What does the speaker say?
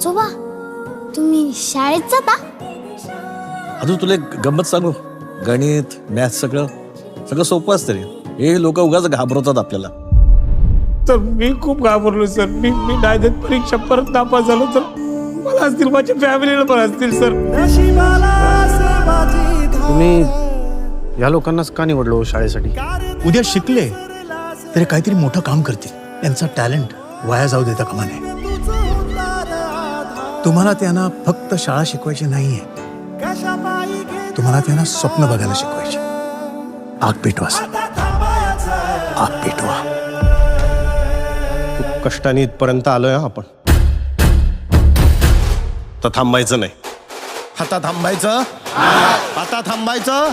आजोबा तुम्ही शाळेत जाता? अजून तुला एक गंमत सांगू, गणित मॅथ सगळं सगळं सोपं असतं रे. हे लोक उगाच घाबरवतात आपल्याला. तर मी खूप घाबरलो सर. मी नाही देत परीक्षा, परत नापास झालो तर मला असतील, माझ्या फॅमिलीला पण असतील सर. तुम्ही या लोकांनाच का निवडलो शाळेसाठी? उद्या शिकले तरी काहीतरी मोठं काम करतील. यांचा टॅलेंट वाया जाऊ देता कामा नये. तुम्हाला त्यांना फक्त शाळा शिकवायची नाहीये, तुम्हाला त्यांना स्वप्न बघायला शिकवायची. आग पेटवा सर, आग पेटवा. खूप कष्टाने इथपर्यंत आलोय आपण. तर थांबायचं नाही. आता थांबायचं, आता थांबायचं.